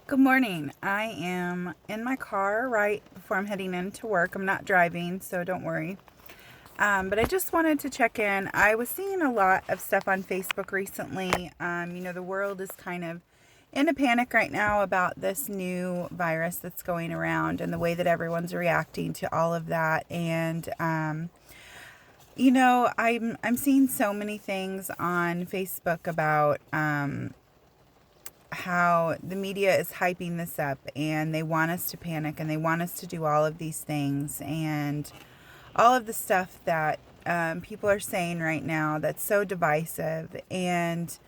Good morning. I am in my car right before I'm heading into work. I'm not driving, so don't worry. But I just wanted to check in. I was seeing a lot of stuff on Facebook recently. The world is kind of in a panic right now about this new virus that's going around and the way that everyone's reacting to all of that. And I'm seeing so many things on Facebook about how the media is hyping this up and they want us to panic and they want us to do all of these things and all of the stuff that people are saying right now that's so divisive. And,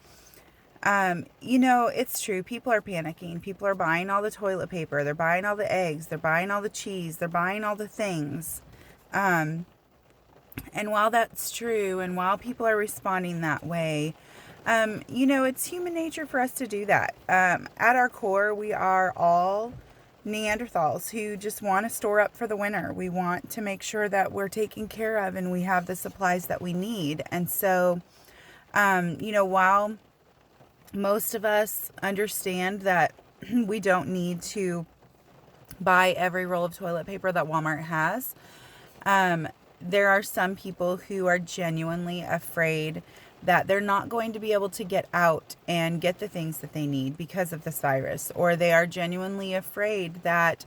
it's true. People are panicking. People are buying all the toilet paper. They're buying all the eggs. They're buying all the cheese. They're buying all the things. Um, and while that's true and while people are responding that way, it's human nature for us to do that. At our core, we are all Neanderthals who just want to store up for the winter. We want to make sure that we're taken care of and we have the supplies that we need. And so, while most of us understand that we don't need to buy every roll of toilet paper that Walmart has, um, there are some people who are genuinely afraid that they're not going to be able to get out and get the things that they need because of this virus, or they are genuinely afraid that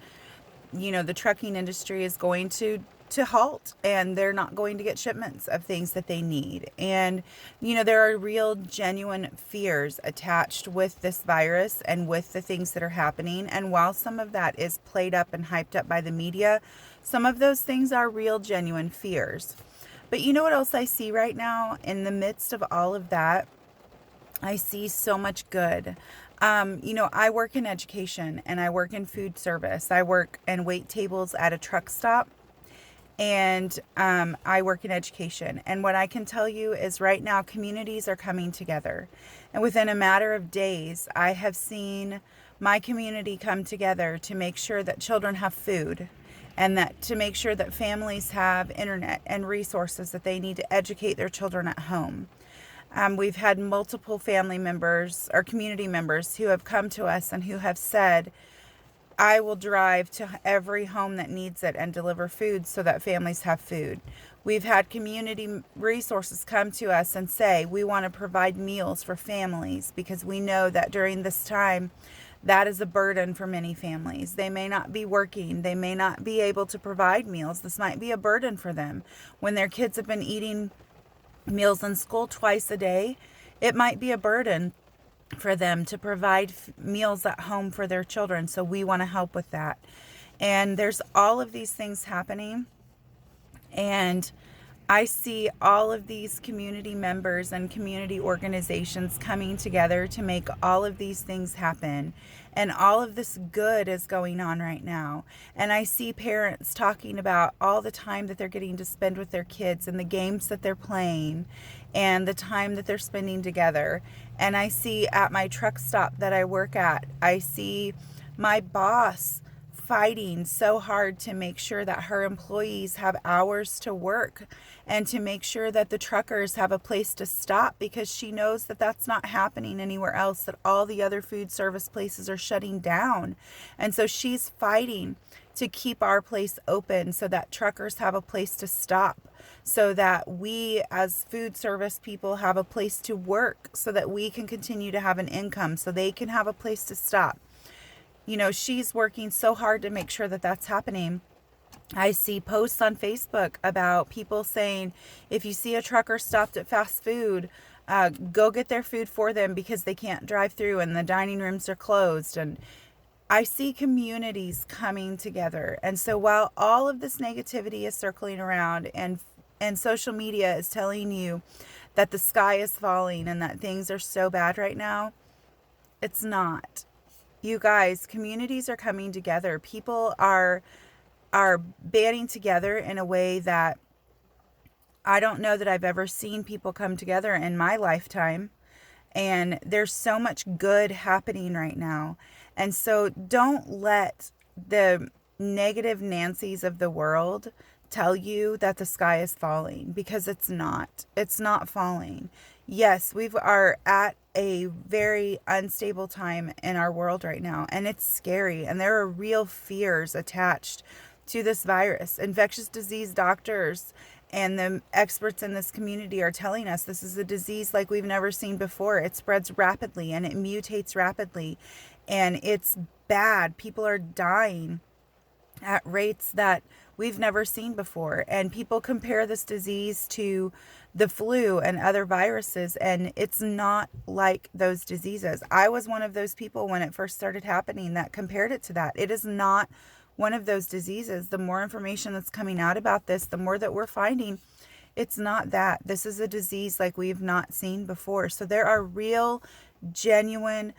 the trucking industry is going to halt and they're not going to get shipments of things that they need. And there are real genuine fears attached with this virus and with the things that are happening. And while some of that is played up and hyped up by the media, some of those things are real genuine fears. But you know what else I see right now in the midst of all of that? I see so much good. I work in education and I work in food service. I work and wait tables at a truck stop, and I work in education. And what I can tell you is right now, communities are coming together. And within a matter of days, I have seen my community come together to make sure that children have food and that to make sure that families have internet and resources that they need to educate their children at home. We've had multiple family members or community members who have come to us and who have said, I will drive to every home that needs it and deliver food so that families have food. We've had community resources come to us and say, we want to provide meals for families because we know that during this time, that is a burden for many families. They may not be working. They may not be able to provide meals. This might be a burden for them. When their kids have been eating meals in school twice a day, it might be a burden for them to provide meals at home for their children. So we want to help with that. And there's all of these things happening. And I see all of these community members and community organizations coming together to make all of these things happen. And all of this good is going on right now. And I see parents talking about all the time that they're getting to spend with their kids and the games that they're playing and the time that they're spending together. And I see at my truck stop that I work at, I see my boss fighting so hard to make sure that her employees have hours to work and to make sure that the truckers have a place to stop, because she knows that that's not happening anywhere else, that all the other food service places are shutting down. And so she's fighting to keep our place open so that truckers have a place to stop, so that we as food service people have a place to work, so that we can continue to have an income, so they can have a place to stop. She's working so hard to make sure that that's happening. I see posts on Facebook about people saying, if you see a trucker stopped at fast food, go get their food for them because they can't drive through and the dining rooms are closed. And I see communities coming together. And so while all of this negativity is circling around and social media is telling you that the sky is falling and that things are so bad right now, it's not. You guys, communities are coming together. People are banding together in a way that I don't know that I've ever seen people come together in my lifetime. And there's so much good happening right now. And so don't let the negative Nancy's of the world tell you that the sky is falling, because it's not. It's not falling. Yes, we are at a very unstable time in our world right now, and it's scary. And there are real fears attached to this virus. Infectious disease doctors and the experts in this community are telling us this is a disease like we've never seen before. It spreads rapidly and it mutates rapidly, and it's bad. People are dying at rates that we've never seen before. And people compare this disease to the flu and other viruses, and it's not like those diseases. I was one of those people when it first started happening that compared it to that. It is not one of those diseases. The more information that's coming out about this, the more that we're finding it's not that. This is a disease like we've not seen before. So there are real, genuine,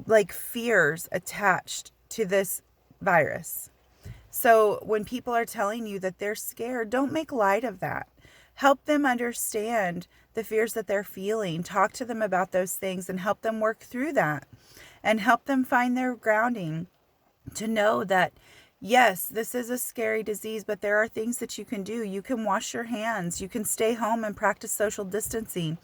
like fears attached to this virus. So when people are telling you that they're scared, don't make light of that. Help them understand the fears that they're feeling. Talk to them about those things and help them work through that, and help them find their grounding to know that, yes, this is a scary disease, but there are things that you can do. You can wash your hands. You can stay home and practice social distancing.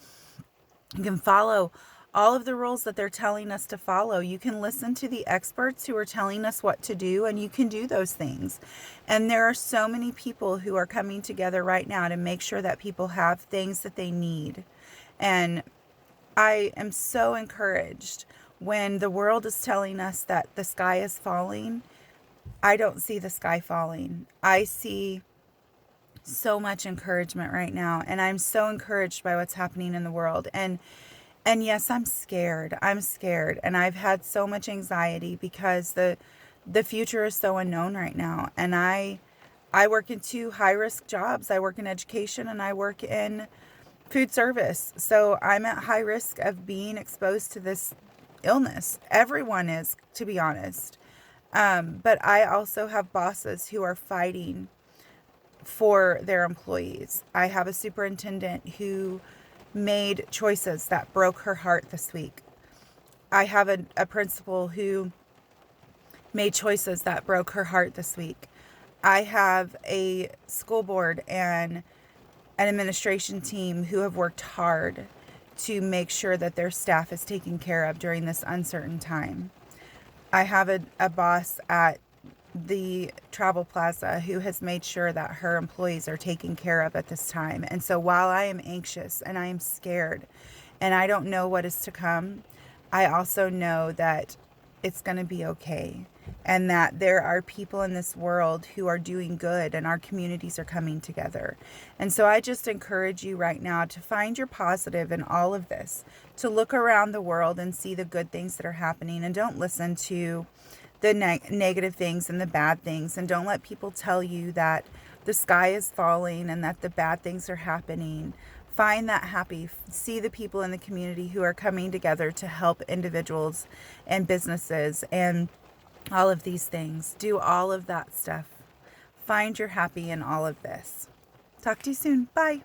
You can follow all of the rules that they're telling us to follow. You can listen to the experts who are telling us what to do, and you can do those things. And there are so many people who are coming together right now to make sure that people have things that they need. And I am so encouraged when the world is telling us that the sky is falling. I don't see the sky falling. I see so much encouragement right now, and I'm so encouraged by what's happening in the world. And yes, I'm scared. I'm scared. And I've had so much anxiety because the future is so unknown right now. And I work in two high-risk jobs. I work in education and I work in food service. So I'm at high risk of being exposed to this illness. Everyone is, to be honest. But I also have bosses who are fighting for their employees. I have a superintendent who made choices that broke her heart this week. I have a principal who made choices that broke her heart this week. I have a school board and an administration team who have worked hard to make sure that their staff is taken care of during this uncertain time. I have a boss at the Travel Plaza who has made sure that her employees are taken care of at this time. And so while I am anxious and I am scared and I don't know what is to come, I also know that it's going to be okay, and that there are people in this world who are doing good and our communities are coming together. And so I just encourage you right now to find your positive in all of this, to look around the world and see the good things that are happening, and don't listen to the negative things and the bad things, and don't let people tell you that the sky is falling and that the bad things are happening. Find that happy. See the people in the community who are coming together to help individuals and businesses and all of these things. Do all of that stuff. Find your happy in all of this. Talk to you soon. Bye.